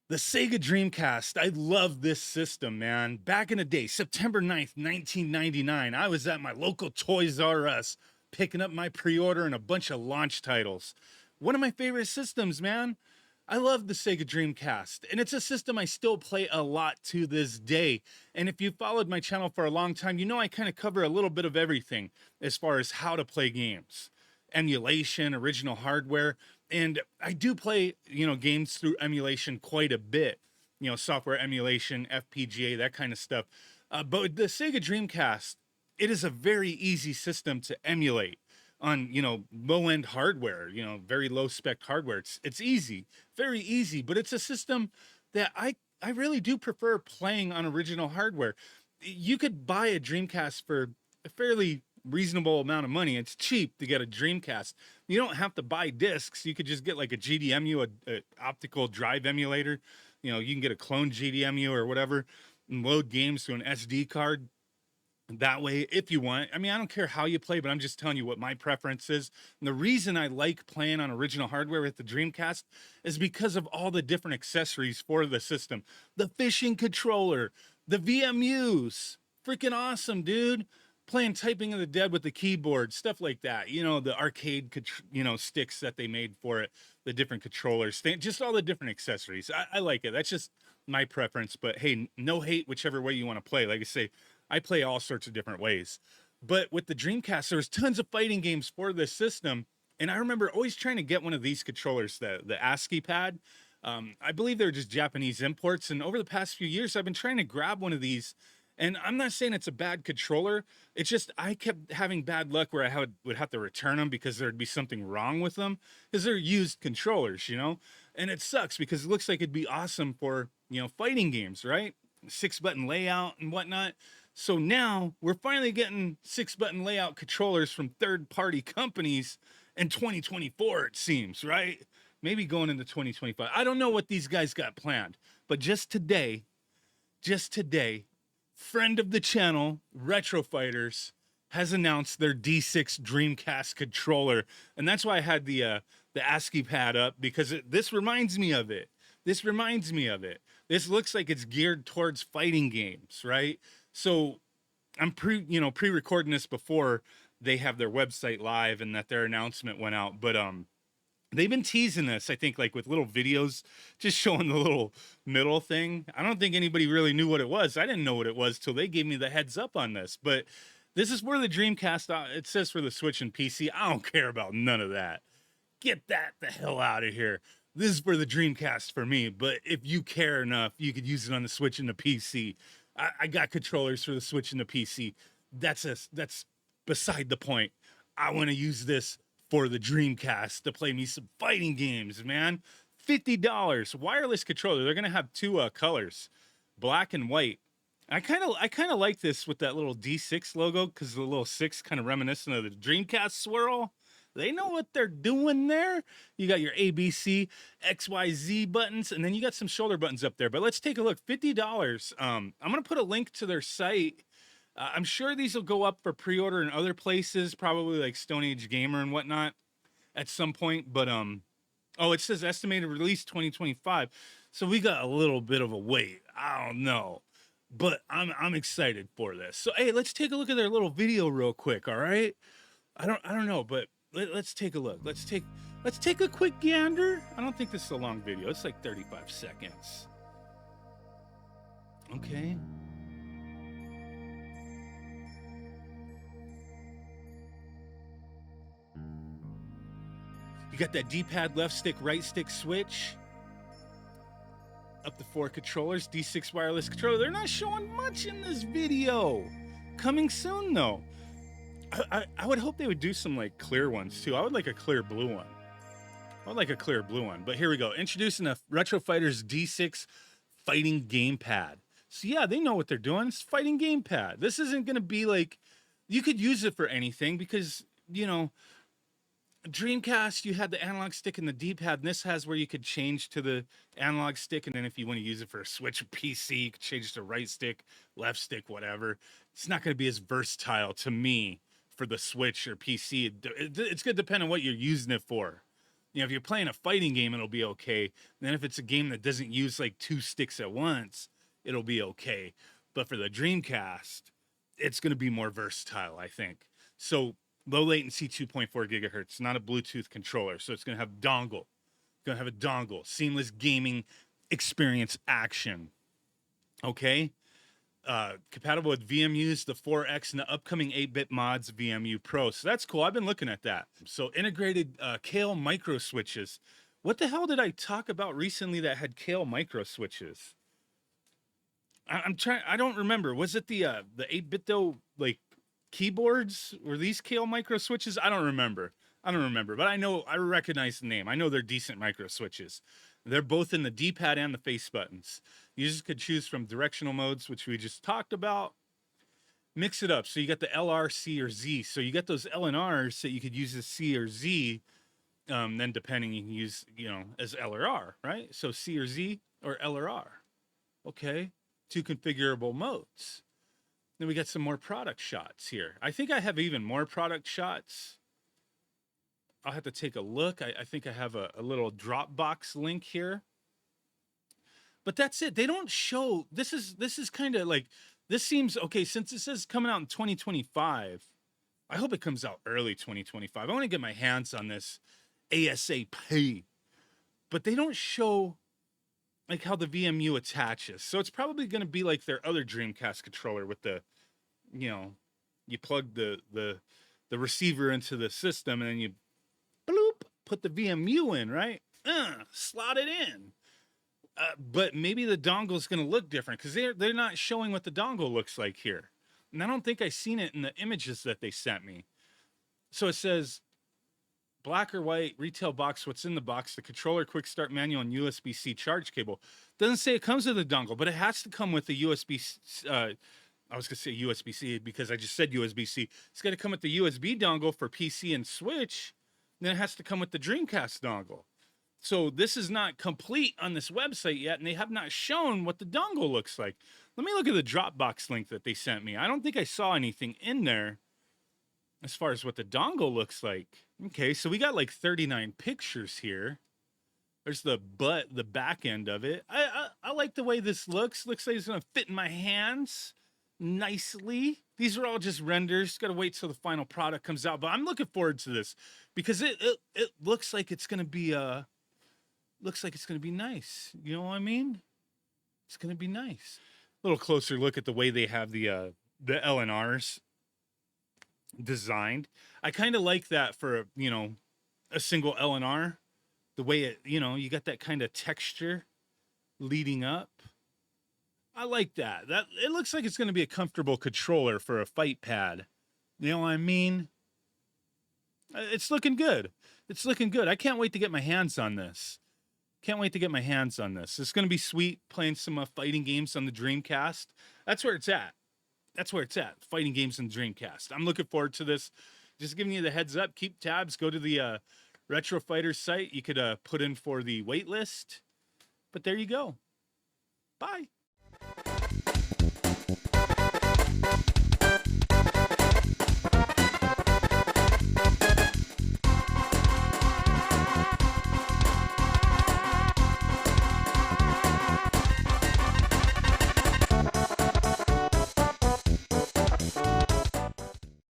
The Sega Dreamcast. I love this system, man. Back in the day, September 9th, 1999, I was at my local Toys R Us picking up my pre-order and a bunch of launch titles. One of my favorite systems, man. I love the Sega Dreamcast, and it's a system I still play a lot to this day. And if you followed my channel for a long time, you know I kind of cover a little bit of everything as far as how to play games, emulation, original hardware, and I do play, games through emulation quite a bit. Software emulation, FPGA, that kind of stuff. But with the Sega Dreamcast, it is a very easy system to emulate on, low end hardware, very low spec hardware. It's easy, very easy, but it's a system that I really do prefer playing on original hardware. You could buy a Dreamcast for a fairly reasonable amount of money. It's cheap to get a Dreamcast. You don't have to buy discs. You could just get like a GDMU, a optical drive emulator. You can get a clone GDMU or whatever and load games to an SD card that way if you want. I mean, I don't care how you play, but I'm just telling you what my preference is. And the reason I like playing on original hardware with the Dreamcast is because of all the different accessories for the system. The fishing controller, the VMUs, freaking awesome, dude. Playing Typing of the Dead with the keyboard, stuff like that. The arcade, sticks that they made for it, the different controllers, just all the different accessories. I like it. That's just my preference. But hey, no hate, whichever way you want to play. Like I say, I play all sorts of different ways. But with the Dreamcast, there's tons of fighting games for this system. And I remember always trying to get one of these controllers, the ASCII pad. I believe they're just Japanese imports. And over the past few years, I've been trying to grab one of these. And I'm not saying it's a bad controller. It's just I kept having bad luck where I would have to return them because there'd be something wrong with them because they're used controllers, And it sucks because it looks like it'd be awesome for, fighting games, right? 6-button layout and whatnot. So now we're finally getting 6-button layout controllers from third-party companies in 2024, it seems, right? Maybe going into 2025. I don't know what these guys got planned, but just today, friend of the channel, Retro Fighters, has announced their D6 Dreamcast controller, and that's why I had the ASCII pad up because this reminds me of it. This This looks like it's geared towards fighting games, right? So I'm pre-recording this before they have their website live and that their announcement went out, but they've been teasing this, I think, like with little videos, just showing the little middle thing. I don't think anybody really knew what it was. I didn't know what it was till they gave me the heads up on this. But this is for the Dreamcast. It says for the Switch and PC. I don't care about none of that. Get that the hell out of here. This is for the Dreamcast for me. But if you care enough, you could use it on the Switch and the PC. I got controllers for the Switch and the PC. That's beside the point. I want to use this for the Dreamcast to play me some fighting games, man. $50 wireless controller. They're gonna have two colors, black and white. I kind of like this with that little D6 logo because the little six kind of reminiscent of the Dreamcast swirl. They know what they're doing there. You got your ABC, XYZ buttons, and then you got some shoulder buttons up there. But let's take a look. $50. I'm gonna put a link to their site. I'm sure these will go up for pre-order in other places, probably like Stone Age Gamer and whatnot at some point. But oh, it says estimated release 2025, so we got a little bit of a wait. I don't know, but I'm excited for this. So hey, let's take a look at their little video real quick. All right, I don't know, but let's take a look. Let's take a quick gander. I don't think this is a long video. It's like 35 seconds. Okay. You got that D-pad, left stick, right stick switch. Up to 4 controllers, D6 wireless controller. They're not showing much in this video. Coming soon, though. I would hope they would do some like clear ones too. I would like a clear blue one. But here we go. Introducing the Retro Fighters D6 fighting gamepad. So yeah, they know what they're doing. It's fighting gamepad. This isn't going to be like, you could use it for anything because, Dreamcast, you had the analog stick and the D-pad, and this has where you could change to the analog stick, and then if you want to use it for a Switch or PC, you could change to right stick, left stick, whatever. It's not going to be as versatile to me for the Switch or PC. It's going to depend on what you're using it for. You know, if you're playing a fighting game, it'll be okay. And then if it's a game that doesn't use like 2 sticks at once, it'll be okay. But for the Dreamcast, it's going to be more versatile, I think. So low latency 2.4 gigahertz, not a Bluetooth controller. So it's going to have dongle. Going to have a dongle, seamless gaming experience action. Okay. Compatible with VMUs, the 4X, and the upcoming 8-bit mods VMU Pro. So that's cool. I've been looking at that. So integrated Kale micro switches. What the hell did I talk about recently that had Kale micro switches? I'm trying. I don't remember. Was it the 8-bit though, like keyboards? Were these Kale micro switches? I don't remember. But I recognize the name. I know they're decent micro switches. They're both in the D-pad and the face buttons. Users could choose from directional modes, which we just talked about. Mix it up. So you got the LR, C, or Z. So you got those L and Rs that you could use as C or Z. Then depending, you can use, as L or R, right? So C or Z or L or R. Okay. 2 configurable modes. Then we got some more product shots here. I think I have even more product shots. I'll have to take a look. I think I have a little Dropbox link here. But that's it. They don't show. This is kind of like, this seems, okay, since it says coming out in 2025, I hope it comes out early 2025. I want to get my hands on this ASAP. But they don't show like how the VMU attaches. So it's probably going to be like their other Dreamcast controller with the, you plug the receiver into the system and then you bloop, put the VMU in, right? Slot it in. But maybe the dongle is going to look different because they're not showing what the dongle looks like here. And I don't think I've seen it in the images that they sent me. So it says black or white, retail box, what's in the box, the controller, quick start manual, and USB-C charge cable. Doesn't say it comes with a dongle, but it has to come with the USB. I was going to say USB-C because I just said USB-C. It's got to come with the USB dongle for PC and Switch. Then it has to come with the Dreamcast dongle. So this is not complete on this website yet, and they have not shown what the dongle looks like. Let me look at the Dropbox link that they sent me. I don't think I saw anything in there as far as what the dongle looks like. Okay, so we got like 39 pictures here. There's the back end of it. I like the way this looks. Looks like it's going to fit in my hands nicely. These are all just renders. Got to wait till the final product comes out. But I'm looking forward to this because it looks like it's going to be nice. You know what I mean? It's going to be nice. A little closer look at the way they have the LNRs designed. I kind of like that for, a single LNR. The way it, you got that kind of texture leading up. I like that. That it looks like it's going to be a comfortable controller for a fight pad. You know what I mean? It's looking good. It's looking good. I can't wait to get my hands on this. It's going to be sweet playing some fighting games on the Dreamcast. That's where it's at. Fighting games on Dreamcast. I'm looking forward to this. Just giving you the heads up. Keep tabs. Go to the Retro Fighters site. You could put in for the wait list. But there you go. Bye.